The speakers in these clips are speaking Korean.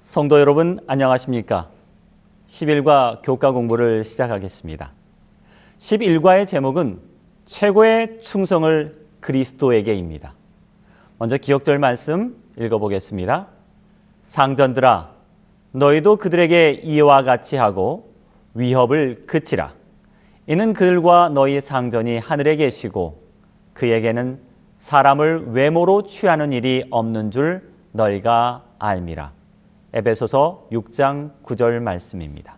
성도 여러분 안녕하십니까? 11과 교과 공부를 시작하겠습니다. 11과의 제목은 최고의 충성을 그리스도에게입니다. 먼저 기억절 말씀 읽어보겠습니다. 상전들아 너희도 그들에게 이와 같이 하고 위협을 그치라. 이는 그들과 너희 상전이 하늘에 계시고 그에게는 사람을 외모로 취하는 일이 없는 줄 너희가 알미라. 에베소서 6장 9절 말씀입니다.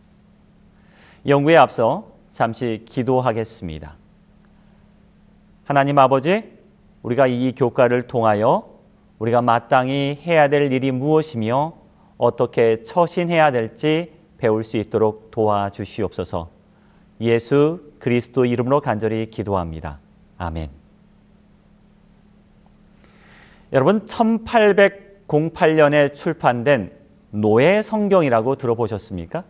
연구에 앞서 잠시 기도하겠습니다. 하나님 아버지, 우리가 이 교과를 통하여 우리가 마땅히 해야 될 일이 무엇이며 어떻게 처신해야 될지 배울 수 있도록 도와주시옵소서. 예수 그리스도 이름으로 간절히 기도합니다. 아멘. 여러분, 1808년에 출판된 노예 성경이라고 들어보셨습니까?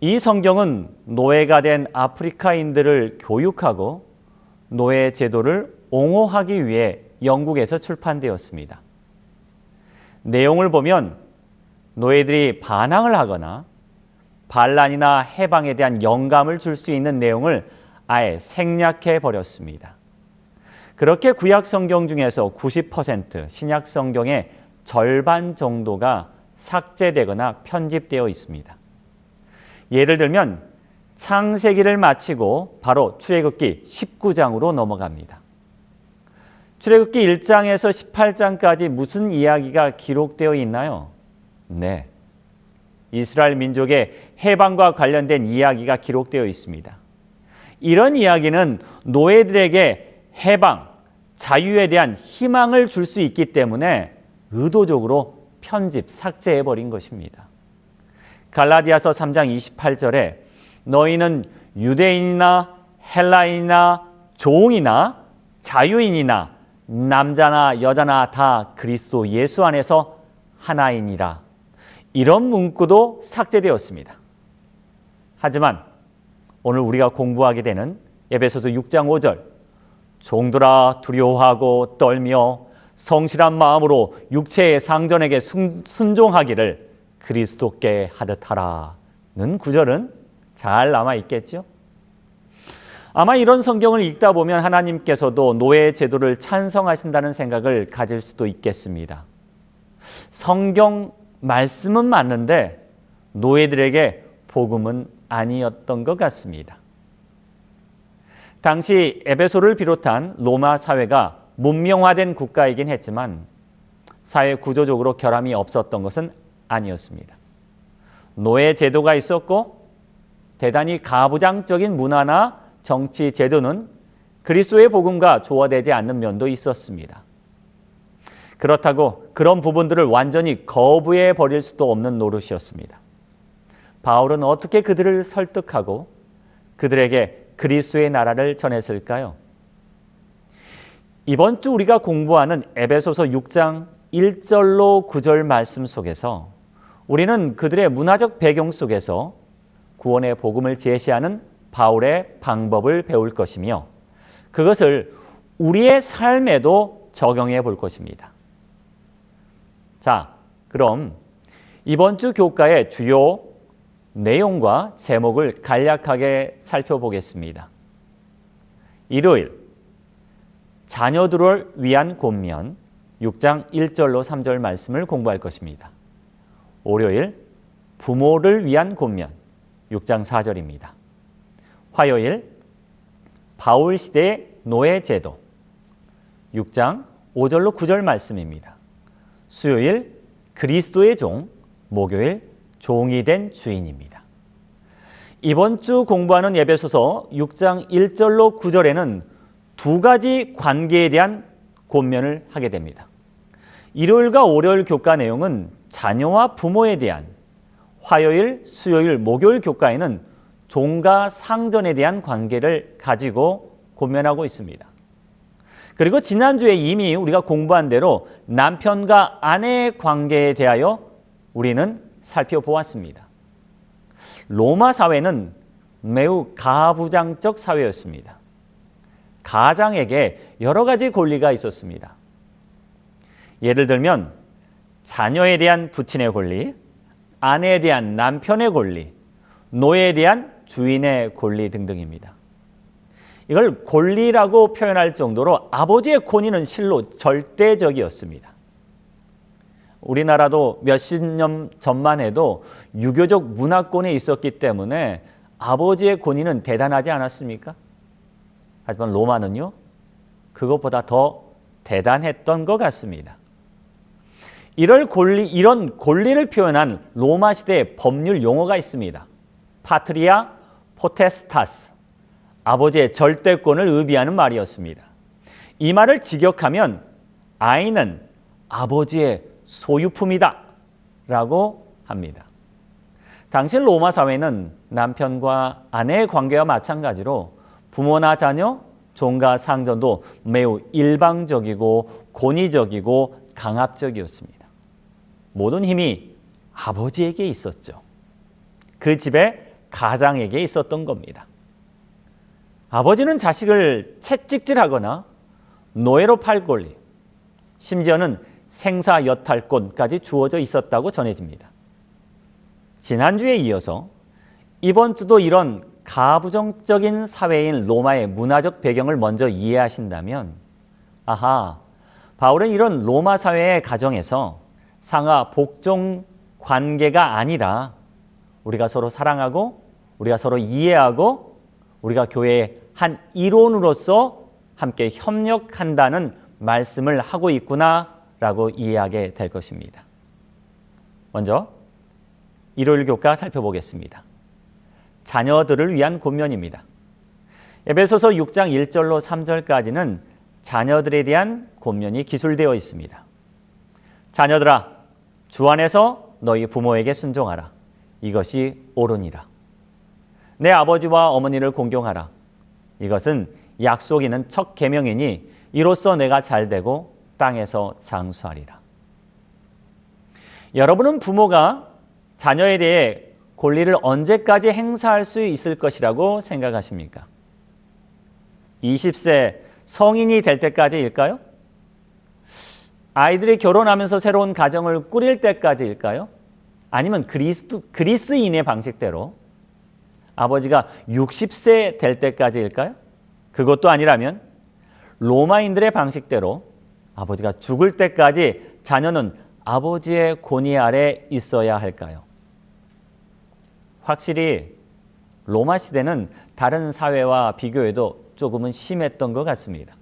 이 성경은 노예가 된 아프리카인들을 교육하고 노예 제도를 옹호하기 위해 영국에서 출판되었습니다. 내용을 보면 노예들이 반항을 하거나 반란이나 해방에 대한 영감을 줄 수 있는 내용을 아예 생략해 버렸습니다. 그렇게 구약 성경 중에서 90%, 신약 성경의 절반 정도가 삭제되거나 편집되어 있습니다. 예를 들면 창세기를 마치고 바로 출애굽기 19장으로 넘어갑니다. 출애굽기 1장에서 18장까지 무슨 이야기가 기록되어 있나요? 네, 이스라엘 민족의 해방과 관련된 이야기가 기록되어 있습니다. 이런 이야기는 노예들에게 해방, 자유에 대한 희망을 줄 수 있기 때문에 의도적으로 편집, 삭제해버린 것입니다. 갈라디아서 3장 28절에 너희는 유대인이나 헬라인이나 종이나 자유인이나 남자나 여자나 다 그리스도 예수 안에서 하나이니라. 이런 문구도 삭제되었습니다. 하지만 오늘 우리가 공부하게 되는 에베소서 6장 5절 종들아 두려워하고 떨며 성실한 마음으로 육체의 상전에게 순종하기를 그리스도께 하듯 하라는 구절은 잘 남아있겠죠? 아마 이런 성경을 읽다 보면 하나님께서도 노예 제도를 찬성하신다는 생각을 가질 수도 있겠습니다. 성경 말씀은 맞는데 노예들에게 복음은 아니었던 것 같습니다. 당시 에베소를 비롯한 로마 사회가 문명화된 국가이긴 했지만 사회 구조적으로 결함이 없었던 것은 아니었습니다. 노예 제도가 있었고 대단히 가부장적인 문화나 정치 제도는 그리스도의 복음과 조화되지 않는 면도 있었습니다. 그렇다고 그런 부분들을 완전히 거부해 버릴 수도 없는 노릇이었습니다. 바울은 어떻게 그들을 설득하고 그들에게 그리스도의 나라를 전했을까요? 이번 주 우리가 공부하는 에베소서 6장 1절로 9절 말씀 속에서 우리는 그들의 문화적 배경 속에서 구원의 복음을 제시하는 바울의 방법을 배울 것이며 그것을 우리의 삶에도 적용해 볼 것입니다. 자, 그럼 이번 주 교과의 주요 내용과 제목을 간략하게 살펴보겠습니다. 일요일 자녀들을 위한 권면 6장 1절로 3절 말씀을 공부할 것입니다. 월요일 부모를 위한 권면 6장 4절입니다. 화요일 바울 시대의 노예 제도 6장 5절로 9절 말씀입니다. 수요일 그리스도의 종, 목요일 종이 된 주인입니다. 이번 주 공부하는 에베소서 6장 1절로 9절에는 두 가지 관계에 대한 권면을 하게 됩니다. 일요일과 월요일 교과 내용은 자녀와 부모에 대한, 화요일, 수요일, 목요일 교과에는 종과 상전에 대한 관계를 가지고 권면하고 있습니다. 그리고 지난주에 이미 우리가 공부한 대로 남편과 아내의 관계에 대하여 우리는 살펴보았습니다. 로마 사회는 매우 가부장적 사회였습니다. 가장에게 여러 가지 권리가 있었습니다. 예를 들면 자녀에 대한 부친의 권리, 아내에 대한 남편의 권리, 노예에 대한 주인의 권리 등등입니다. 이걸 권리라고 표현할 정도로 아버지의 권위는 실로 절대적이었습니다. 우리나라도 몇십 년 전만 해도 유교적 문화권에 있었기 때문에 아버지의 권위는 대단하지 않았습니까? 하지만 로마는요, 그것보다 더 대단했던 것 같습니다. 이런 권리를 표현한 로마 시대의 법률 용어가 있습니다. 파트리아 포테스타스, 아버지의 절대권을 의미하는 말이었습니다. 이 말을 직역하면 아이는 아버지의 소유품이다 라고 합니다. 당시 로마 사회는 남편과 아내의 관계와 마찬가지로 부모나 자녀, 종과 상전도 매우 일방적이고 권위적이고 강압적이었습니다. 모든 힘이 아버지에게 있었죠. 그 집의 가장에게 있었던 겁니다. 아버지는 자식을 채찍질하거나 노예로 팔 권리, 심지어는 생사여탈권까지 주어져 있었다고 전해집니다. 지난주에 이어서 이번 주도 이런 가부장적인 사회인 로마의 문화적 배경을 먼저 이해하신다면, 아하, 바울은 이런 로마 사회의 가정에서 상하 복종 관계가 아니라 우리가 서로 사랑하고 우리가 서로 이해하고 우리가 교회의 한 일원으로서 함께 협력한다는 말씀을 하고 있구나라고 이해하게 될 것입니다. 먼저 일요일 교과 살펴보겠습니다. 자녀들을 위한 권면입니다. 에베소서 6장 1절로 3절까지는 자녀들에 대한 권면이 기술되어 있습니다. 자녀들아, 주 안에서 너희 부모에게 순종하라. 이것이 옳으니라. 내 아버지와 어머니를 공경하라. 이것은 약속 있는 첫 계명이니 이로써 내가 잘되고 땅에서 장수하리라. 여러분은 부모가 자녀에 대해 권리를 언제까지 행사할 수 있을 것이라고 생각하십니까? 20세 성인이 될 때까지일까요? 아이들이 결혼하면서 새로운 가정을 꾸릴 때까지일까요? 아니면 그리스인의 방식대로 아버지가 60세 될 때까지일까요? 그것도 아니라면 로마인들의 방식대로 아버지가 죽을 때까지 자녀는 아버지의 권위 아래 있어야 할까요? 확실히 로마 시대는 다른 사회와 비교해도 조금은 심했던 것 같습니다.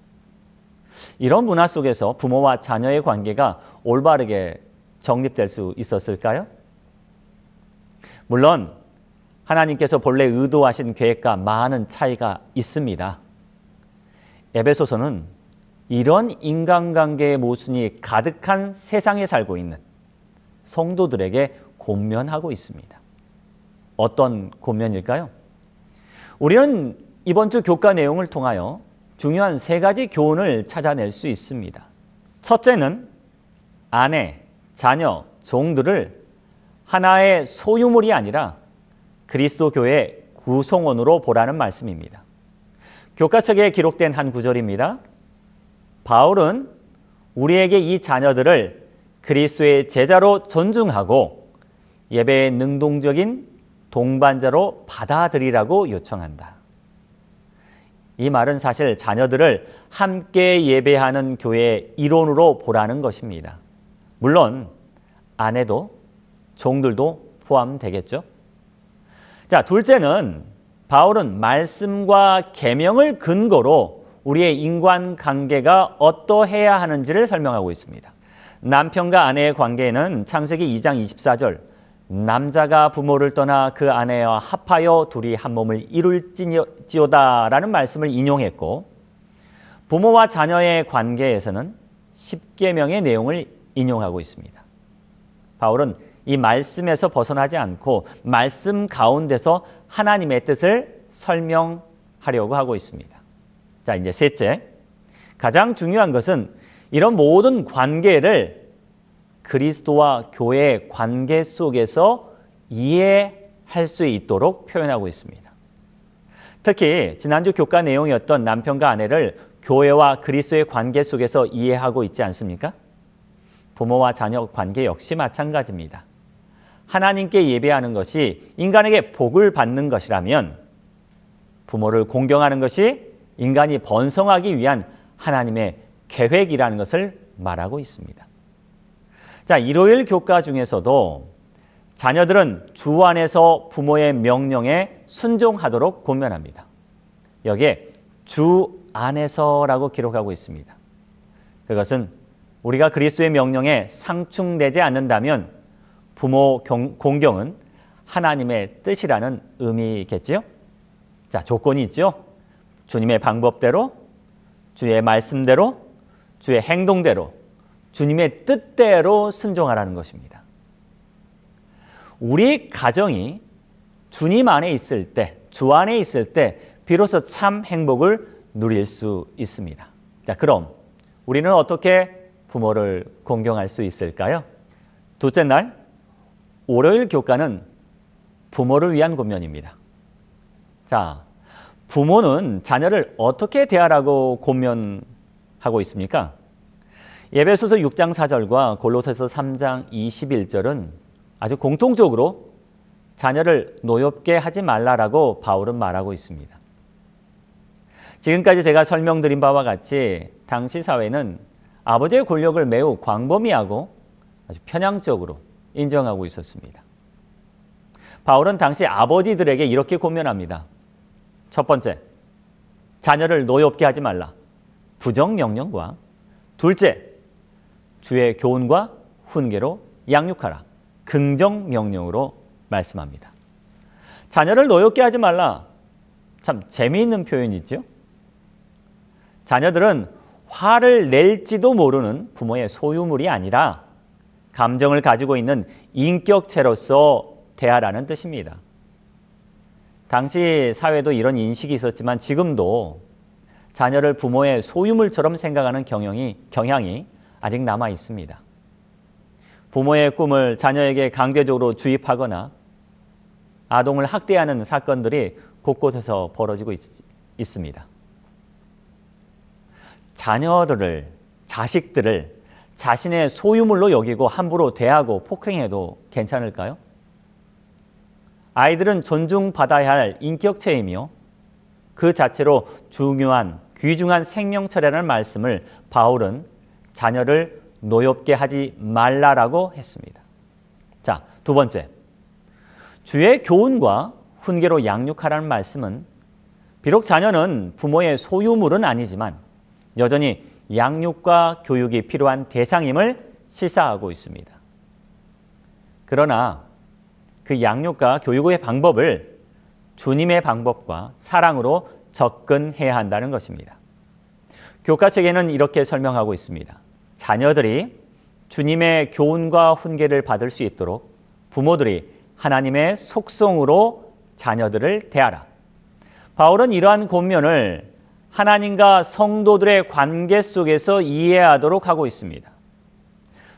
이런 문화 속에서 부모와 자녀의 관계가 올바르게 정립될 수 있었을까요? 물론 하나님께서 본래 의도하신 계획과 많은 차이가 있습니다. 에베소서는 이런 인간관계의 모순이 가득한 세상에 살고 있는 성도들에게 권면하고 있습니다. 어떤 권면일까요? 우리는 이번 주 교과 내용을 통하여 중요한 세 가지 교훈을 찾아낼 수 있습니다. 첫째는 아내, 자녀, 종들을 하나의 소유물이 아니라 그리스도 교회의 구성원으로 보라는 말씀입니다. 교과책에 기록된 한 구절입니다. 바울은 우리에게 이 자녀들을 그리스도의 제자로 존중하고 예배의 능동적인 동반자로 받아들이라고 요청한다. 이 말은 사실 자녀들을 함께 예배하는 교회의 일원으로 보라는 것입니다. 물론 아내도 종들도 포함되겠죠. 자, 둘째는 바울은 말씀과 계명을 근거로 우리의 인간관계가 어떠해야 하는지를 설명하고 있습니다. 남편과 아내의 관계는 창세기 2장 24절 남자가 부모를 떠나 그 아내와 합하여 둘이 한 몸을 이룰지어다라는 말씀을 인용했고, 부모와 자녀의 관계에서는 십계명의 내용을 인용하고 있습니다. 바울은 이 말씀에서 벗어나지 않고 말씀 가운데서 하나님의 뜻을 설명하려고 하고 있습니다. 자, 이제 셋째, 가장 중요한 것은 이런 모든 관계를 그리스도와 교회의 관계 속에서 이해할 수 있도록 표현하고 있습니다. 특히 지난주 교과 내용이었던 남편과 아내를 교회와 그리스도의 관계 속에서 이해하고 있지 않습니까? 부모와 자녀 관계 역시 마찬가지입니다. 하나님께 예배하는 것이 인간에게 복을 받는 것이라면 부모를 공경하는 것이 인간이 번성하기 위한 하나님의 계획이라는 것을 말하고 있습니다. 자, 일요일 교과 중에서도 자녀들은 주 안에서 부모의 명령에 순종하도록 권면합니다. 여기에 주 안에서라고 기록하고 있습니다. 그것은 우리가 그리스도의 명령에 상충되지 않는다면 부모 공경은 하나님의 뜻이라는 의미겠지요? 자, 조건이 있죠? 주님의 방법대로, 주의 말씀대로, 주의 행동대로, 주님의 뜻대로 순종하라는 것입니다. 우리 가정이 주님 안에 있을 때, 주 안에 있을 때 비로소 참 행복을 누릴 수 있습니다. 자, 그럼 우리는 어떻게 부모를 공경할 수 있을까요? 둘째 날, 월요일 교과는 부모를 위한 권면입니다. 자, 부모는 자녀를 어떻게 대하라고 권면하고 있습니까? 에베소서 6장 4절과 골로새서 3장 21절은 아주 공통적으로 자녀를 노엽게 하지 말라라고 바울은 말하고 있습니다. 지금까지 제가 설명드린 바와 같이 당시 사회는 아버지의 권력을 매우 광범위하고 아주 편향적으로 인정하고 있었습니다. 바울은 당시 아버지들에게 이렇게 권면합니다. 첫 번째, 자녀를 노엽게 하지 말라. 부정명령과 둘째, 주의 교훈과 훈계로 양육하라. 긍정명령으로 말씀합니다. 자녀를 노엽게 하지 말라. 참 재미있는 표현이죠. 자녀들은 화를 낼지도 모르는 부모의 소유물이 아니라 감정을 가지고 있는 인격체로서 대하라는 뜻입니다. 당시 사회도 이런 인식이 있었지만 지금도 자녀를 부모의 소유물처럼 생각하는 경향이 아직 남아 있습니다. 부모의 꿈을 자녀에게 강제적으로 주입하거나 아동을 학대하는 사건들이 곳곳에서 벌어지고 있습니다. 자식들을 자신의 소유물로 여기고 함부로 대하고 폭행해도 괜찮을까요? 아이들은 존중받아야 할 인격체이며 그 자체로 귀중한 생명체라는 말씀을 바울은 자녀를 노엽게 하지 말라라고 했습니다. 자, 두 번째, 주의 교훈과 훈계로 양육하라는 말씀은 비록 자녀는 부모의 소유물은 아니지만 여전히 양육과 교육이 필요한 대상임을 시사하고 있습니다. 그러나 그 양육과 교육의 방법을 주님의 방법과 사랑으로 접근해야 한다는 것입니다. 교과책에는 이렇게 설명하고 있습니다. 자녀들이 주님의 교훈과 훈계를 받을 수 있도록 부모들이 하나님의 속성으로 자녀들을 대하라. 바울은 이러한 권면을 하나님과 성도들의 관계 속에서 이해하도록 하고 있습니다.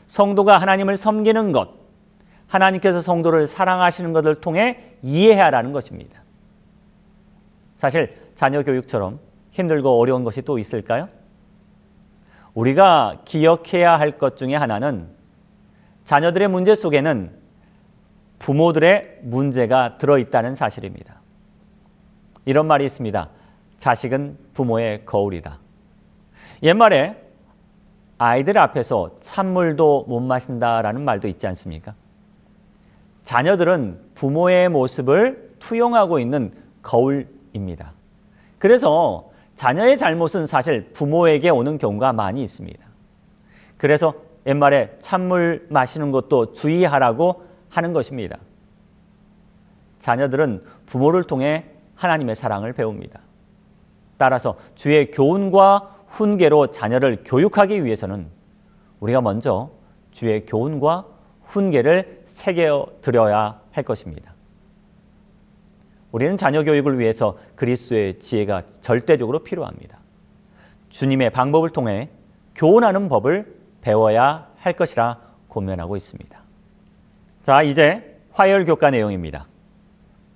성도가 하나님을 섬기는 것, 하나님께서 성도를 사랑하시는 것을 통해 이해하라는 것입니다. 사실 자녀 교육처럼 힘들고 어려운 것이 또 있을까요? 우리가 기억해야 할 것 중에 하나는 자녀들의 문제 속에는 부모들의 문제가 들어있다는 사실입니다. 이런 말이 있습니다. 자식은 부모의 거울이다. 옛말에 아이들 앞에서 찬물도 못 마신다라는 말도 있지 않습니까? 자녀들은 부모의 모습을 투영하고 있는 거울입니다. 그래서 자녀의 잘못은 사실 부모에게 오는 경우가 많이 있습니다. 그래서 옛말에 찬물 마시는 것도 주의하라고 하는 것입니다. 자녀들은 부모를 통해 하나님의 사랑을 배웁니다. 따라서 주의 교훈과 훈계로 자녀를 교육하기 위해서는 우리가 먼저 주의 교훈과 훈계를 새겨드려야 할 것입니다. 우리는 자녀 교육을 위해서 그리스도의 지혜가 절대적으로 필요합니다. 주님의 방법을 통해 교훈하는 법을 배워야 할 것이라 권면하고 있습니다. 자, 이제 화요일 교과 내용입니다.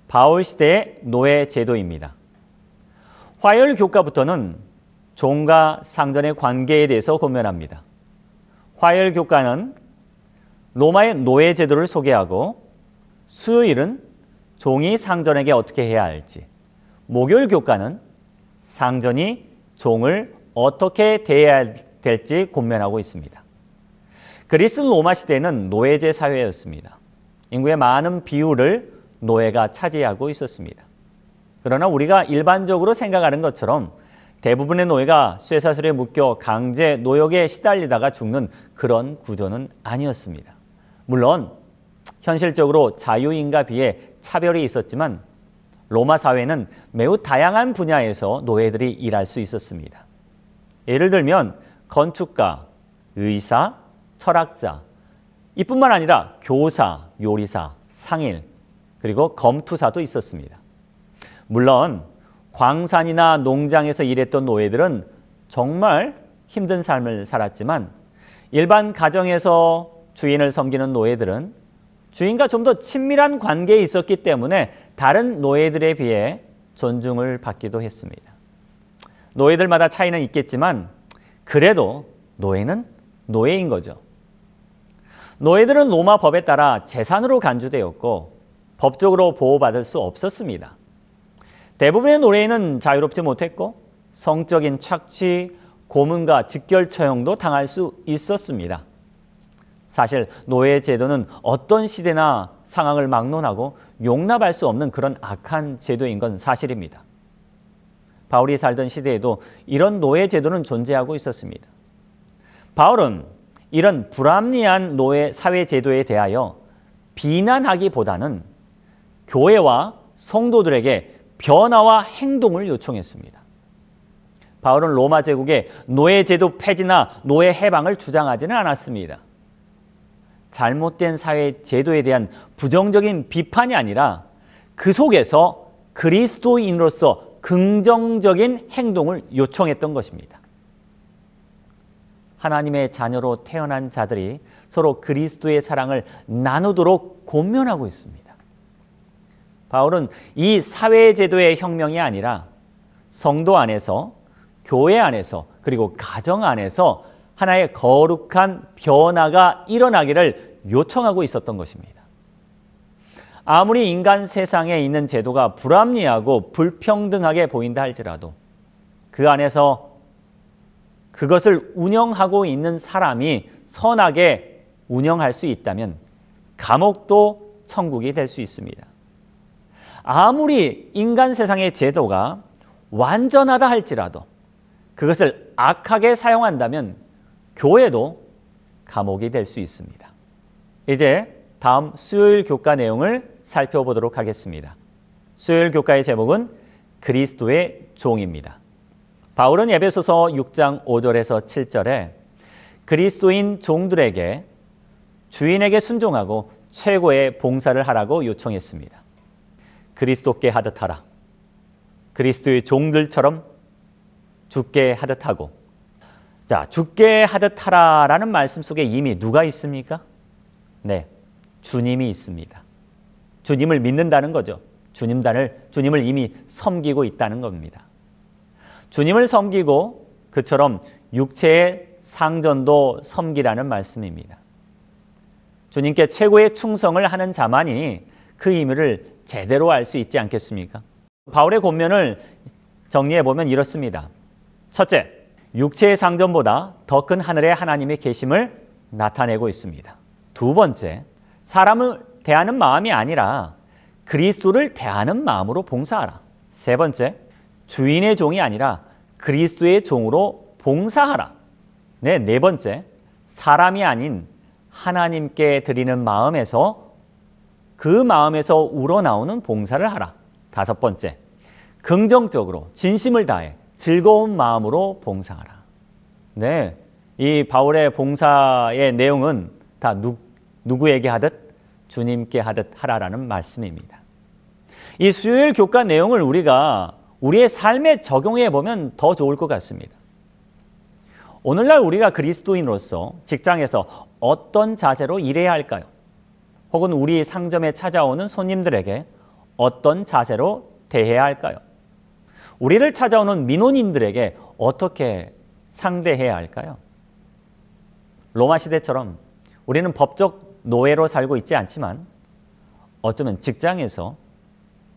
바울 시대의 노예 제도입니다. 화요일 교과부터는 종과 상전의 관계에 대해서 권면합니다. 화요일 교과는 로마의 노예 제도를 소개하고 수요일은 종이 상전에게 어떻게 해야 할지, 목요일 교과는 상전이 종을 어떻게 대해야 될지 권면하고 있습니다. 그리스 로마 시대는 노예제 사회였습니다. 인구의 많은 비율을 노예가 차지하고 있었습니다. 그러나 우리가 일반적으로 생각하는 것처럼 대부분의 노예가 쇠사슬에 묶여 강제 노역에 시달리다가 죽는 그런 구조는 아니었습니다. 물론 현실적으로 자유인과 비해 차별이 있었지만 로마 사회는 매우 다양한 분야에서 노예들이 일할 수 있었습니다. 예를 들면 건축가, 의사, 철학자, 이뿐만 아니라 교사, 요리사, 상일, 그리고 검투사도 있었습니다. 물론 광산이나 농장에서 일했던 노예들은 정말 힘든 삶을 살았지만 일반 가정에서 주인을 섬기는 노예들은 주인과 좀 더 친밀한 관계에 있었기 때문에 다른 노예들에 비해 존중을 받기도 했습니다. 노예들마다 차이는 있겠지만 그래도 노예는 노예인 거죠. 노예들은 로마 법에 따라 재산으로 간주되었고 법적으로 보호받을 수 없었습니다. 대부분의 노예는 자유롭지 못했고 성적인 착취, 고문과 직결 처형도 당할 수 있었습니다. 사실 노예 제도는 어떤 시대나 상황을 막론하고 용납할 수 없는 그런 악한 제도인 건 사실입니다. 바울이 살던 시대에도 이런 노예 제도는 존재하고 있었습니다. 바울은 이런 불합리한 노예 사회 제도에 대하여 비난하기보다는 교회와 성도들에게 변화와 행동을 요청했습니다. 바울은 로마 제국의 노예 제도 폐지나 노예 해방을 주장하지는 않았습니다. 잘못된 사회 제도에 대한 부정적인 비판이 아니라 그 속에서 그리스도인으로서 긍정적인 행동을 요청했던 것입니다. 하나님의 자녀로 태어난 자들이 서로 그리스도의 사랑을 나누도록 권면하고 있습니다. 바울은 이 사회제도의 혁명이 아니라 성도 안에서, 교회 안에서, 그리고 가정 안에서 하나의 거룩한 변화가 일어나기를 요청하고 있었던 것입니다. 아무리 인간 세상에 있는 제도가 불합리하고 불평등하게 보인다 할지라도 그 안에서 그것을 운영하고 있는 사람이 선하게 운영할 수 있다면 감옥도 천국이 될 수 있습니다. 아무리 인간 세상의 제도가 완전하다 할지라도 그것을 악하게 사용한다면 교회도 감옥이 될 수 있습니다. 이제 다음 수요일 교과 내용을 살펴보도록 하겠습니다. 수요일 교과의 제목은 그리스도의 종입니다. 바울은 에베소서 6장 5절에서 7절에 그리스도인 종들에게 주인에게 순종하고 최고의 봉사를 하라고 요청했습니다. 그리스도께 하듯 하라. 그리스도의 종들처럼 죽게 하듯 하고. 자, 죽게 하듯 하라라는 말씀 속에 이미 누가 있습니까? 네, 주님이 있습니다. 주님을 믿는다는 거죠. 주님을 이미 섬기고 있다는 겁니다. 주님을 섬기고 그처럼 육체의 상전도 섬기라는 말씀입니다. 주님께 최고의 충성을 하는 자만이 그 의미를 제대로 알 수 있지 않겠습니까? 바울의 권면을 정리해보면 이렇습니다. 첫째, 육체의 상전보다 더 큰 하늘의 하나님의 계심을 나타내고 있습니다. 두 번째, 사람을 대하는 마음이 아니라 그리스도를 대하는 마음으로 봉사하라. 세 번째, 주인의 종이 아니라 그리스도의 종으로 봉사하라. 네 번째, 사람이 아닌 하나님께 드리는 마음에서 그 마음에서 우러나오는 봉사를 하라. 다섯 번째, 긍정적으로 진심을 다해 즐거운 마음으로 봉사하라. 네, 이 바울의 봉사의 내용은 다 누구에게 하듯 주님께 하듯 하라라는 말씀입니다. 이 수요일 교과 내용을 우리가 우리의 삶에 적용해 보면 더 좋을 것 같습니다. 오늘날 우리가 그리스도인으로서 직장에서 어떤 자세로 일해야 할까요? 혹은 우리 상점에 찾아오는 손님들에게 어떤 자세로 대해야 할까요? 우리를 찾아오는 민원인들에게 어떻게 상대해야 할까요? 로마 시대처럼 우리는 법적 노예로 살고 있지 않지만 어쩌면 직장에서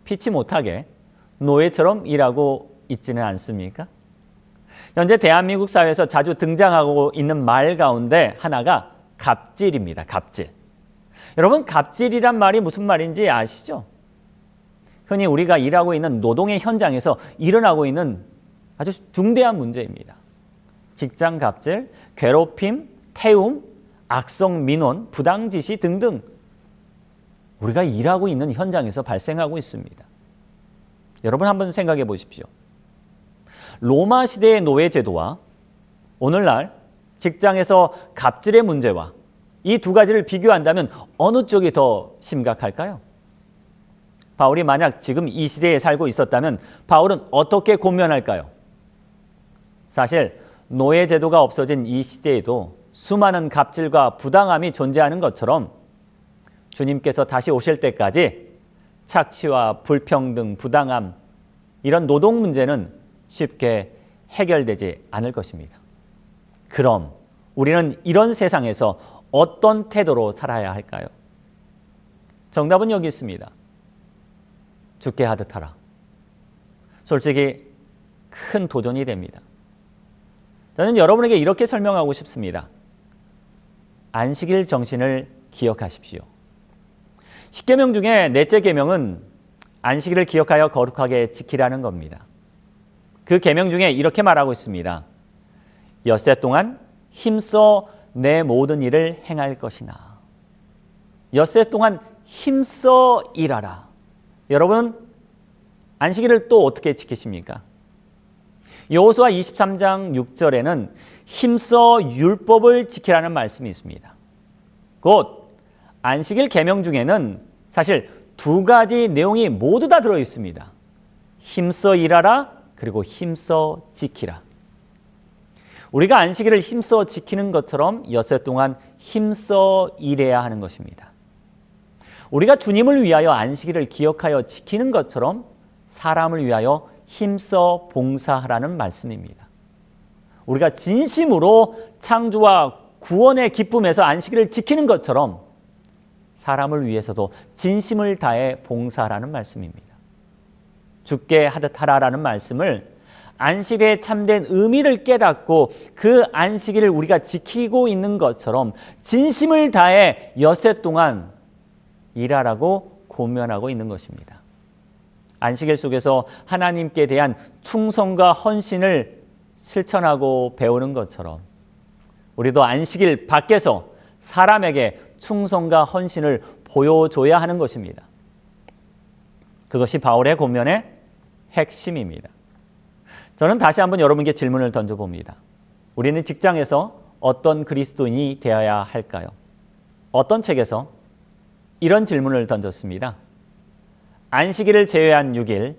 피치 못하게 노예처럼 일하고 있지는 않습니까? 현재 대한민국 사회에서 자주 등장하고 있는 말 가운데 하나가 갑질입니다. 갑질. 여러분, 갑질이란 말이 무슨 말인지 아시죠? 흔히 우리가 일하고 있는 노동의 현장에서 일어나고 있는 아주 중대한 문제입니다. 직장 갑질, 괴롭힘, 태움, 악성 민원, 부당 지시 등등 우리가 일하고 있는 현장에서 발생하고 있습니다. 여러분 한번 생각해 보십시오. 로마 시대의 노예 제도와 오늘날 직장에서 갑질의 문제와 이 두 가지를 비교한다면 어느 쪽이 더 심각할까요? 바울이 만약 지금 이 시대에 살고 있었다면 바울은 어떻게 권면할까요? 사실 노예 제도가 없어진 이 시대에도 수많은 갑질과 부당함이 존재하는 것처럼 주님께서 다시 오실 때까지 착취와 불평등, 부당함 이런 노동 문제는 쉽게 해결되지 않을 것입니다. 그럼 우리는 이런 세상에서 어떤 태도로 살아야 할까요? 정답은 여기 있습니다. 죽게 하듯 하라. 솔직히 큰 도전이 됩니다. 저는 여러분에게 이렇게 설명하고 싶습니다. 안식일 정신을 기억하십시오. 10계명 중에 넷째 계명은 안식일을 기억하여 거룩하게 지키라는 겁니다. 그 계명 중에 이렇게 말하고 있습니다. 엿새 동안 힘써 내 모든 일을 행할 것이나. 엿새 동안 힘써 일하라. 여러분, 안식일을 또 어떻게 지키십니까? 여호수아 23장 6절에는 힘써 율법을 지키라는 말씀이 있습니다. 곧 안식일 계명 중에는 사실 두 가지 내용이 모두 다 들어 있습니다. 힘써 일하라, 그리고 힘써 지키라. 우리가 안식일을 힘써 지키는 것처럼 엿새 동안 힘써 일해야 하는 것입니다. 우리가 주님을 위하여 안식일을 기억하여 지키는 것처럼 사람을 위하여 힘써 봉사하라는 말씀입니다. 우리가 진심으로 창조와 구원의 기쁨에서 안식일을 지키는 것처럼 사람을 위해서도 진심을 다해 봉사하라는 말씀입니다. 죽게 하듯 하라라는 말씀을 안식의 참된 의미를 깨닫고 그 안식일을 우리가 지키고 있는 것처럼 진심을 다해 엿새 동안 일하라고 권면하고 있는 것입니다. 안식일 속에서 하나님께 대한 충성과 헌신을 실천하고 배우는 것처럼 우리도 안식일 밖에서 사람에게 충성과 헌신을 보여줘야 하는 것입니다. 그것이 바울의 권면의 핵심입니다. 저는 다시 한번 여러분께 질문을 던져봅니다. 우리는 직장에서 어떤 그리스도인이 되어야 할까요? 어떤 책에서 이런 질문을 던졌습니다. 안식일을 제외한 6일,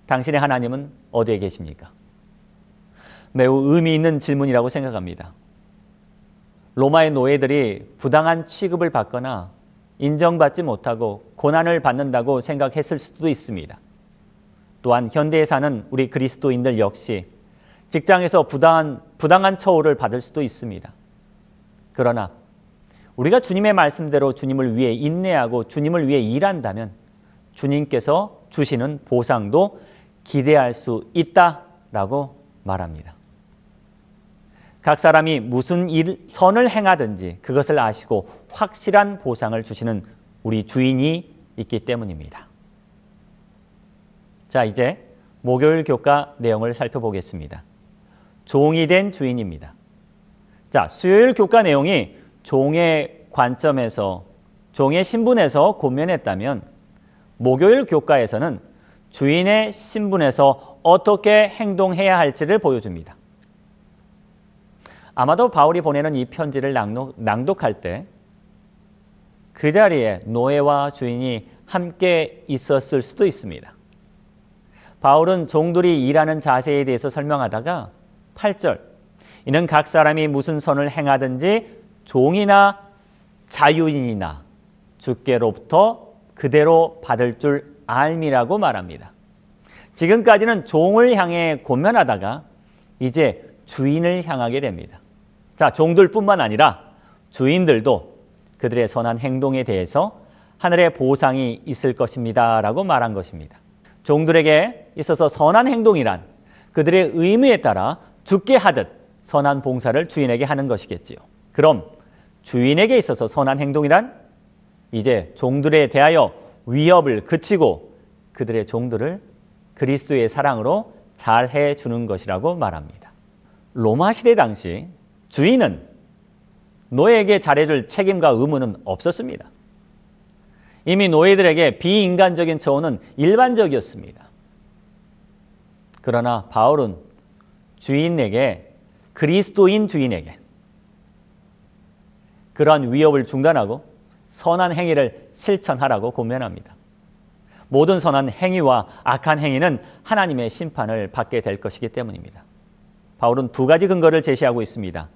당신의 하나님은 어디에 계십니까? 매우 의미 있는 질문이라고 생각합니다. 로마의 노예들이 부당한 취급을 받거나 인정받지 못하고 고난을 받는다고 생각했을 수도 있습니다. 또한 현대에 사는 우리 그리스도인들 역시 직장에서 부당한 처우를 받을 수도 있습니다. 그러나 우리가 주님의 말씀대로 주님을 위해 인내하고 주님을 위해 일한다면 주님께서 주시는 보상도 기대할 수 있다라고 말합니다. 각 사람이 무슨 선을 행하든지 그것을 아시고 확실한 보상을 주시는 우리 주인이 있기 때문입니다. 자, 이제 목요일 교과 내용을 살펴보겠습니다. 종이 된 주인입니다. 자, 수요일 교과 내용이 종의 관점에서, 종의 신분에서 권면했다면 목요일 교과에서는 주인의 신분에서 어떻게 행동해야 할지를 보여줍니다. 아마도 바울이 보내는 이 편지를 낭독할 때 그 자리에 노예와 주인이 함께 있었을 수도 있습니다. 바울은 종들이 일하는 자세에 대해서 설명하다가 8절, 이는 각 사람이 무슨 선을 행하든지 종이나 자유인이나 주께로부터 그대로 받을 줄 알미라고 말합니다. 지금까지는 종을 향해 권면하다가 이제 주인을 향하게 됩니다. 자, 종들뿐만 아니라 주인들도 그들의 선한 행동에 대해서 하늘의 보상이 있을 것입니다 라고 말한 것입니다. 종들에게 있어서 선한 행동이란 그들의 의무에 따라 죽게 하듯 선한 봉사를 주인에게 하는 것이겠지요. 그럼 주인에게 있어서 선한 행동이란 이제 종들에 대하여 위협을 그치고 그들의 종들을 그리스도의 사랑으로 잘 해주는 것이라고 말합니다. 로마 시대 당시 주인은 노예에게 잘해줄 책임과 의무는 없었습니다. 이미 노예들에게 비인간적인 처우는 일반적이었습니다. 그러나 바울은 그리스도인 주인에게 그러한 위협을 중단하고 선한 행위를 실천하라고 권면합니다. 모든 선한 행위와 악한 행위는 하나님의 심판을 받게 될 것이기 때문입니다. 바울은 두 가지 근거를 제시하고 있습니다.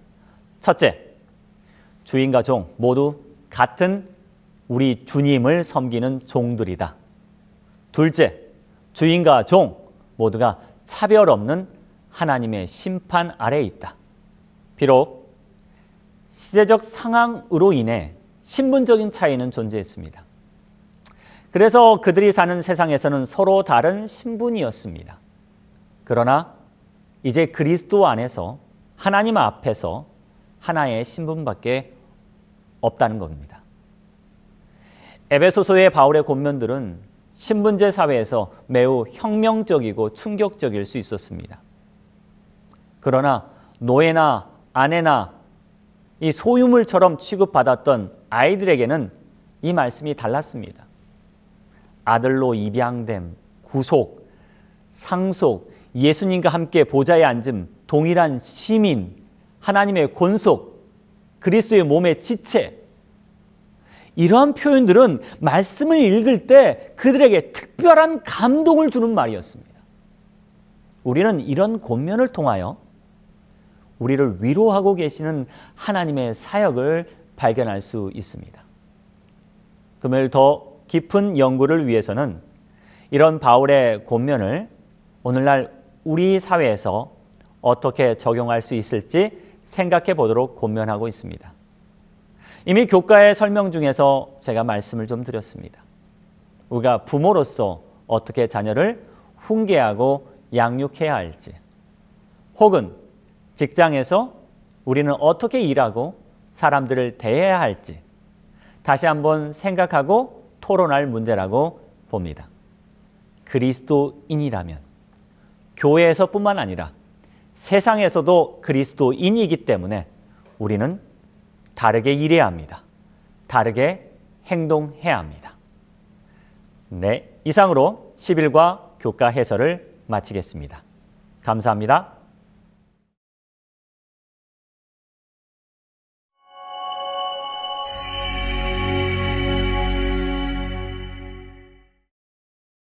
첫째, 주인과 종 모두 같은 우리 주님을 섬기는 종들이다. 둘째, 주인과 종 모두가 차별 없는 하나님의 심판 아래에 있다. 비록 시대적 상황으로 인해 신분적인 차이는 존재했습니다. 그래서 그들이 사는 세상에서는 서로 다른 신분이었습니다. 그러나 이제 그리스도 안에서 하나님 앞에서 하나의 신분밖에 없다는 겁니다. 에베소서의 바울의 권면들은 신분제 사회에서 매우 혁명적이고 충격적일 수 있었습니다. 그러나 노예나 아내나 이 소유물처럼 취급받았던 아이들에게는 이 말씀이 달랐습니다. 아들로 입양됨, 구속, 상속, 예수님과 함께 보좌에 앉음, 동일한 시민, 하나님의 권속, 그리스도의 몸의 지체, 이러한 표현들은 말씀을 읽을 때 그들에게 특별한 감동을 주는 말이었습니다. 우리는 이런 권면을 통하여 우리를 위로하고 계시는 하나님의 사역을 발견할 수 있습니다. 그러면 더 깊은 연구를 위해서는 이런 바울의 권면을 오늘날 우리 사회에서 어떻게 적용할 수 있을지 생각해 보도록 권면하고 있습니다. 이미 교과의 설명 중에서 제가 말씀을 좀 드렸습니다. 우리가 부모로서 어떻게 자녀를 훈계하고 양육해야 할지, 혹은 직장에서 우리는 어떻게 일하고 사람들을 대해야 할지 다시 한번 생각하고 토론할 문제라고 봅니다. 그리스도인이라면 교회에서뿐만 아니라 세상에서도 그리스도인이기 때문에 우리는 다르게 일해야 합니다. 다르게 행동해야 합니다. 네, 이상으로 10일과 교과 해설을 마치겠습니다. 감사합니다.